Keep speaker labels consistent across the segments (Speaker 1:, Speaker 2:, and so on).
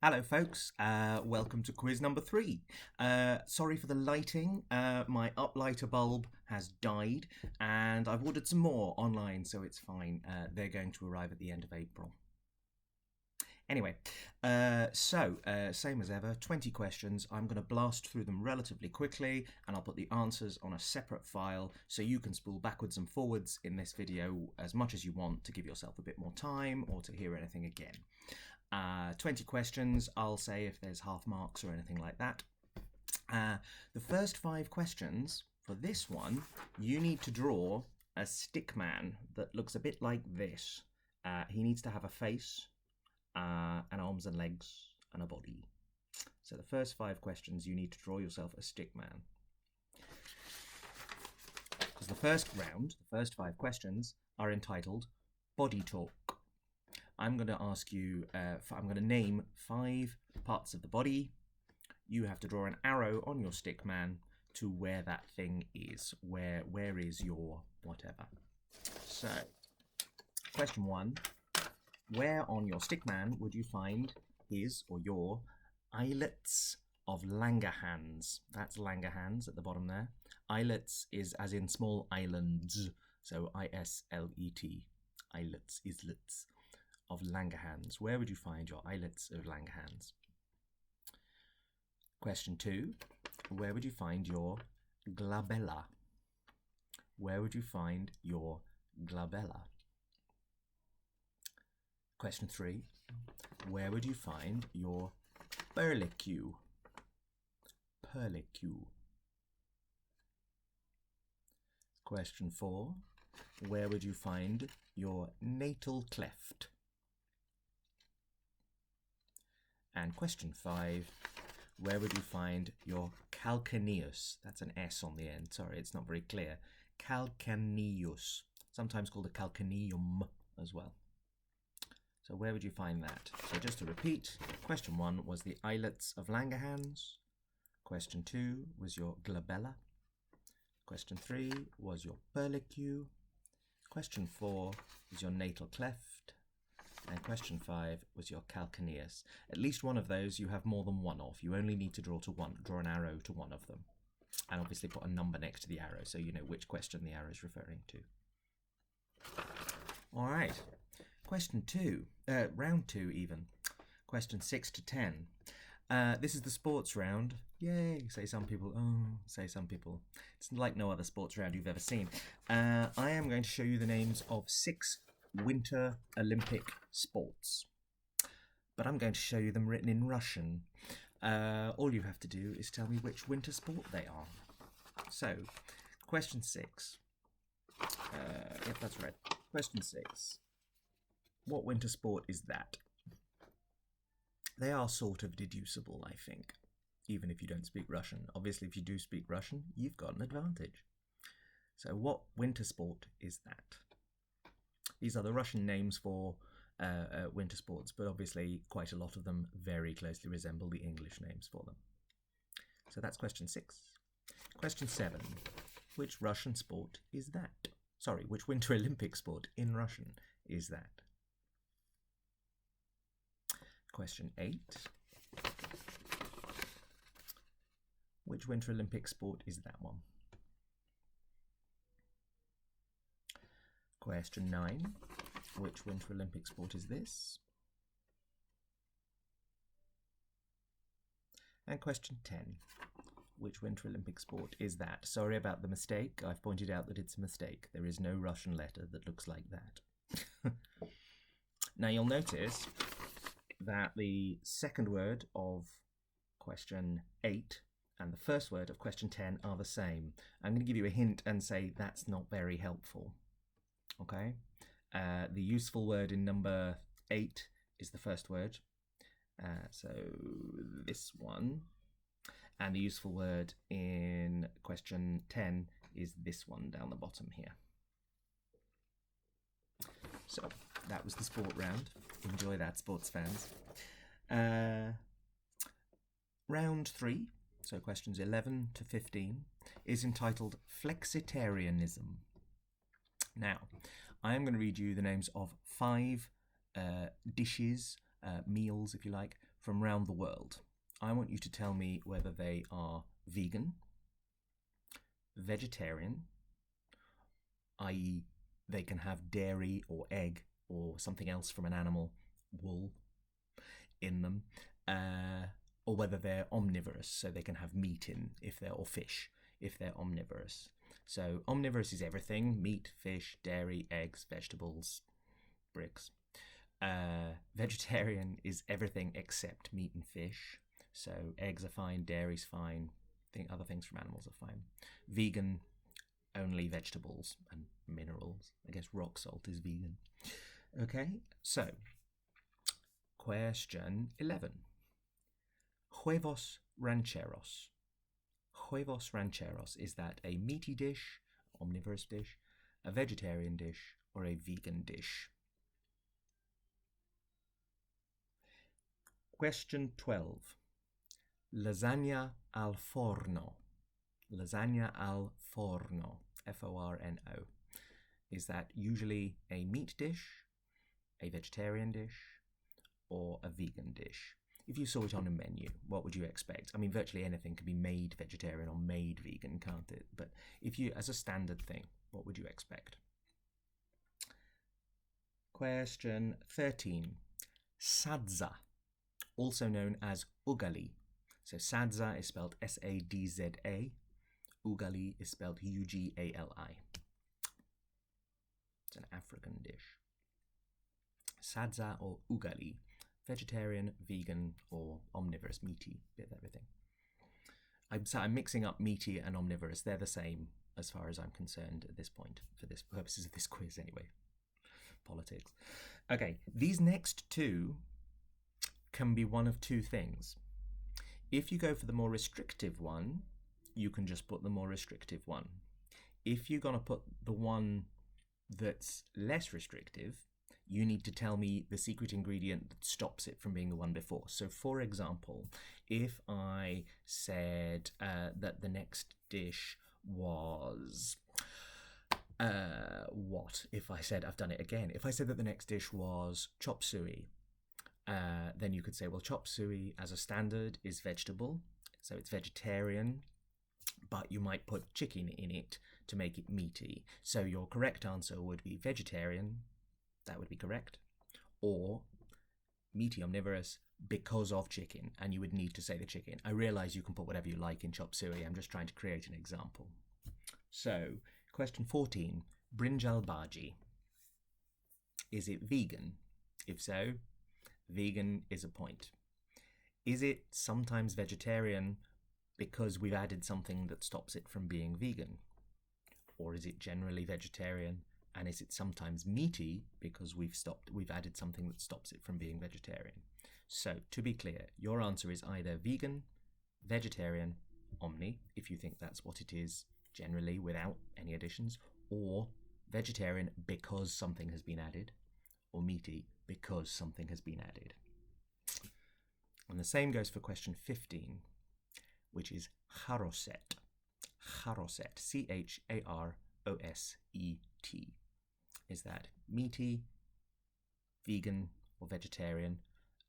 Speaker 1: Hello, folks. Welcome to quiz number 3. Sorry for the lighting. My uplighter bulb has died, and I've ordered some more online, so it's fine. They're going to arrive at the end of April. Anyway, same as ever, 20 questions. I'm going to blast through them relatively quickly, and I'll put the answers on a separate file so you can spool backwards and forwards in this video as much as you want to give yourself a bit more time or to hear anything again. 20 questions, I'll say if there's half marks or anything like that. The first 5 questions for this one, you need to draw a stick man that looks a bit like this. He needs to have a face, and arms and legs, and a body. So the first 5 questions, you need to draw yourself a stick man. Because the first round, the first 5 questions, are entitled Body Talk. I'm going to ask you, I'm going to name 5 parts of the body. You have to draw an arrow on your stick man to where that thing is. Where is your whatever? So, question 1. Where on your stick man would you find his or your islets of Langerhans? That's Langerhans at the bottom there. Islets is as in small islands, so I-S-L-E-T. Islets, islets of Langerhans. Where would you find your islets of Langerhans? Question 2. Where would you find your glabella? Where would you find your glabella? Question 3. Where would you find your perlicue? Perlicue. Question 4. Where would you find your natal cleft? And question 5. Where would you find your calcaneus? That's an S on the end. Sorry, it's not very clear. Calcaneus, sometimes called a calcaneum as well. So where would you find that? So just to repeat, question 1 was the islets of Langerhans. Question 2 was your glabella. Question 3 was your perlicue. Question 4 was your natal cleft. And question 5 was your calcaneus. At least one of those you have more than one of. You only need to draw an arrow to one of them. And obviously put a number next to the arrow so you know which question the arrow is referring to. All right. Question 2, round 2 even. Question 6 to 10. This is the sports round. Yay, say some people. Oh, say some people. It's like no other sports round you've ever seen. I am going to show you the names of 6 Winter Olympic sports. But I'm going to show you them written in Russian. All you have to do is tell me which winter sport they are. So, question 6. Yep, that's right. Question 6. What winter sport is that? They are sort of deducible, I think, even if you don't speak Russian. Obviously, if you do speak Russian, you've got an advantage. So what winter sport is that? These are the Russian names for winter sports, but obviously quite a lot of them very closely resemble the English names for them. So that's question 6. Question 7. Which Russian sport is that? Sorry, which Winter Olympic sport in Russian is that? Question 8. Which Winter Olympic sport is that one? Question 9. Which Winter Olympic sport is this? And question 10. Which Winter Olympic sport is that? Sorry about the mistake. I've pointed out that it's a mistake. There is no Russian letter that looks like that. Now you'll notice that the second word of question 8 and the first word of question 10 are the same. I'm going to give you a hint and say that's not very helpful. Okay? The useful word in number 8 is the first word. So this one. And the useful word in question 10 is this one down the bottom here. So that was the sport round. Enjoy that, sports fans. Round 3, so questions 11 to 15, is entitled Flexitarianism. Now, I am going to read you the names of 5 dishes, meals if you like, from round the world. I want you to tell me whether they are vegan, vegetarian, i.e. they can have dairy or egg or something else from an animal, wool, in them, or whether they're omnivorous, so they can have meat in or fish if they're omnivorous. So omnivorous is everything: meat, fish, dairy, eggs, vegetables, bricks. Vegetarian is everything except meat and fish. So eggs are fine, dairy's fine, other things from animals are fine. Vegan, only vegetables and minerals. I guess rock salt is vegan. Okay, so question 11. Huevos rancheros. Huevos rancheros, is that a meaty dish, omnivorous dish, a vegetarian dish, or a vegan dish? Question 12. Lasagna al forno. Lasagna al forno, F-O-R-N-O. Is that usually a meat dish, a vegetarian dish, or a vegan dish? If you saw it on a menu, what would you expect? I mean, virtually anything can be made vegetarian or made vegan, can't it? But if you, as a standard thing, what would you expect? Question 13. Sadza, also known as ugali. So sadza is spelled S-A-D-Z-A. Ugali is spelled U-G-A-L-I. It's an African dish. Sadza or ugali. Vegetarian, vegan, or omnivorous, meaty, bit of everything. I'm mixing up meaty and omnivorous. They're the same as far as I'm concerned at this point, for the purposes of this quiz anyway. Politics. Okay, these next two can be one of two things. If you go for the more restrictive one, you can just put the more restrictive one. If you're going to put the one that's less restrictive, you need to tell me the secret ingredient that stops it from being the one before. So, for example, if I said that the next dish was... what? If I said, I've done it again. If I said that the next dish was chop suey, then you could say, well, chop suey as a standard is vegetable, so it's vegetarian, but you might put chicken in it to make it meaty. So your correct answer would be vegetarian, that would be correct, or meaty omnivorous because of chicken, and you would need to say the chicken. I realise you can put whatever you like in chop suey, I'm just trying to create an example. So, question 14, brinjal bhaji. Is it vegan? If so, vegan is a point. Is it sometimes vegetarian because we've added something that stops it from being vegan? Or is it generally vegetarian, and is it sometimes meaty because we've added something that stops it from being vegetarian? So, to be clear, your answer is either vegan, vegetarian, omni, if you think that's what it is generally without any additions, or vegetarian because something has been added, or meaty because something has been added. And the same goes for question 15, which is charoset. Charoset, C-H-A-R-O-S-E-T. Is that meaty, vegan, or vegetarian?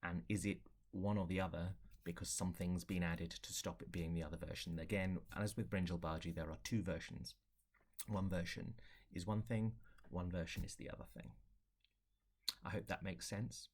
Speaker 1: And is it one or the other because something's been added to stop it being the other version? Again, as with brinjal bhaji, there are two versions. One version is one thing, one version is the other thing. I hope that makes sense.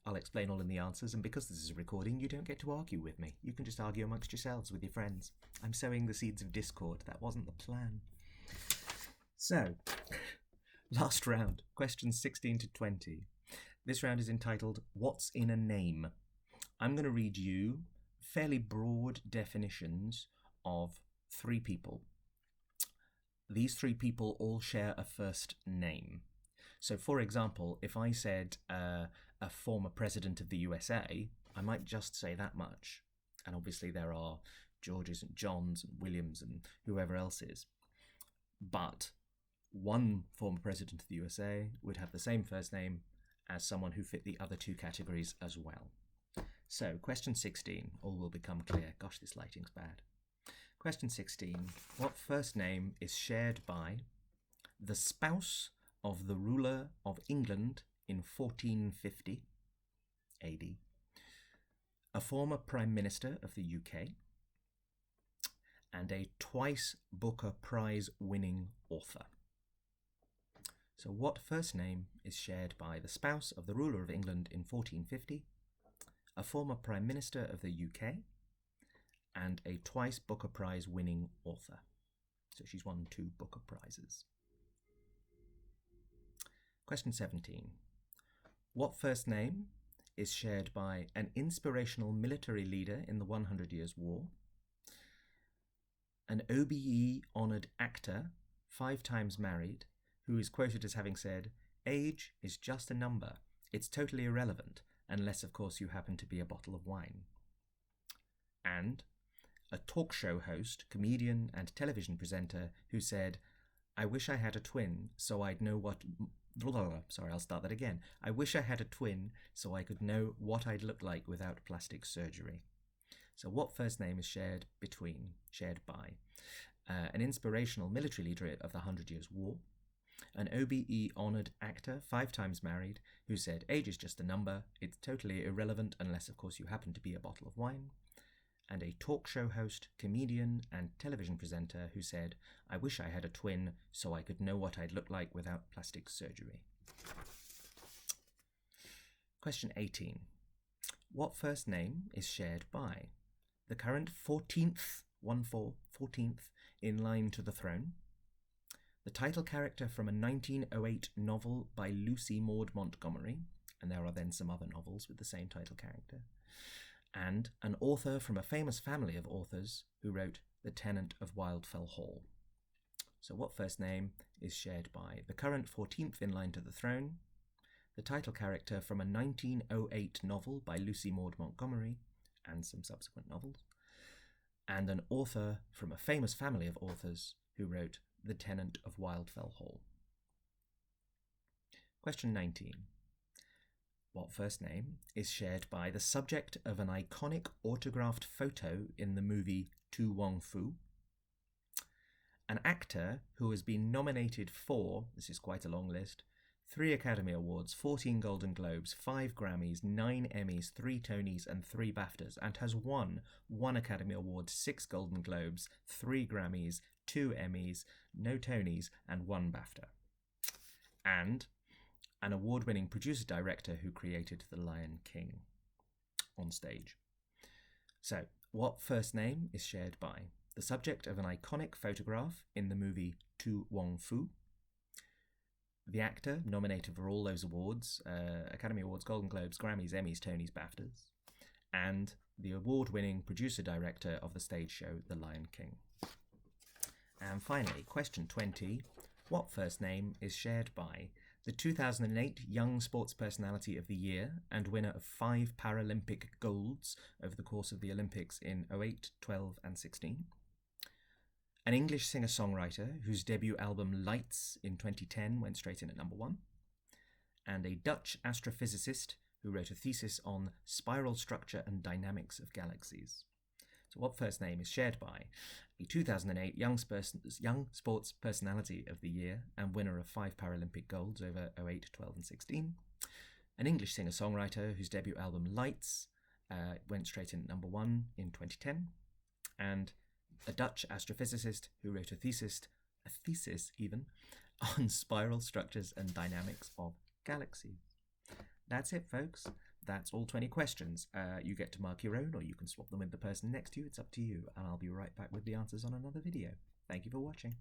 Speaker 1: I'll explain all in the answers, and because this is a recording, you don't get to argue with me. You can just argue amongst yourselves with your friends. I'm sowing the seeds of discord. That wasn't the plan. So, last round, questions 16 to 20. This round is entitled, What's in a Name? I'm going to read you fairly broad definitions of three people. These three people all share a first name. So, for example, if I said a former president of the USA, I might just say that much. And obviously there are Georges and Johns and Williams and whoever else is. But one former president of the USA would have the same first name as someone who fit the other two categories as well. So, question 16, all will become clear. Gosh, this lighting's bad. Question 16, what first name is shared by the spouse of the ruler of England in 1450 AD, a former Prime Minister of the UK, and a twice Booker Prize winning author. So what first name is shared by the spouse of the ruler of England in 1450, a former Prime Minister of the UK, and a twice Booker Prize winning author? So she's won 2 Booker Prizes. Question 17. What first name is shared by an inspirational military leader in the 100 Years' War, an OBE honoured actor, 5 times married, who is quoted as having said, "Age is just a number. It's totally irrelevant, unless of course you happen to be a bottle of wine." And a talk show host, comedian and television presenter who said, "I wish I had a twin so I'd know what..." Sorry, I'll start that again. "I wish I had a twin so I could know what I'd look like without plastic surgery." So what first name is shared by an inspirational military leader of the 100 Years' War, an OBE honoured actor, 5 times married, who said, "Age is just a number, it's totally irrelevant unless of course you happen to be a bottle of wine," and a talk show host, comedian and television presenter who said, "I wish I had a twin so I could know what I'd look like without plastic surgery." Question 18. What first name is shared by the current 14th in line to the throne, the title character from a 1908 novel by Lucy Maud Montgomery, and there are then some other novels with the same title character, and an author from a famous family of authors who wrote The Tenant of Wildfell Hall? So what first name is shared by the current 14th in line to the throne, the title character from a 1908 novel by Lucy Maud Montgomery, and some subsequent novels, and an author from a famous family of authors who wrote The Tenant of Wildfell Hall? Question 19. What first name is shared by the subject of an iconic autographed photo in the movie Tu Wong Fu, an actor who has been nominated for, this is quite a long list, 3 Academy Awards, 14 Golden Globes, 5 Grammys, 9 Emmys, 3 Tonys and 3 BAFTAs, and has won 1 Academy Award, 6 Golden Globes, 3 Grammys, 2 Emmys, no Tonys and 1 BAFTA. And an award-winning producer-director who created The Lion King on stage. So, what first name is shared by the subject of an iconic photograph in the movie Tu Wong Fu, the actor nominated for all those awards, Academy Awards, Golden Globes, Grammys, Emmys, Tonys, BAFTAs, and the award-winning producer-director of the stage show The Lion King? And finally, question 20, what first name is shared by the 2008 Young Sports Personality of the Year and winner of 5 Paralympic golds over the course of the Olympics in 08, 12 and 16, an English singer-songwriter whose debut album Lights in 2010 went straight in at number 1, and a Dutch astrophysicist who wrote a thesis on spiral structure and dynamics of galaxies? So what first name is shared by a 2008 Young Sports Personality of the Year and winner of 5 Paralympic golds over 08, 12 and 16, an English singer-songwriter whose debut album Lights went straight in at number 1 in 2010, and a Dutch astrophysicist who wrote a thesis even, on spiral structures and dynamics of galaxies? That's it, folks. That's all 20 questions. You get to mark your own, or you can swap them with the person next to you. It's up to you, and I'll be right back with the answers on another video. Thank you for watching.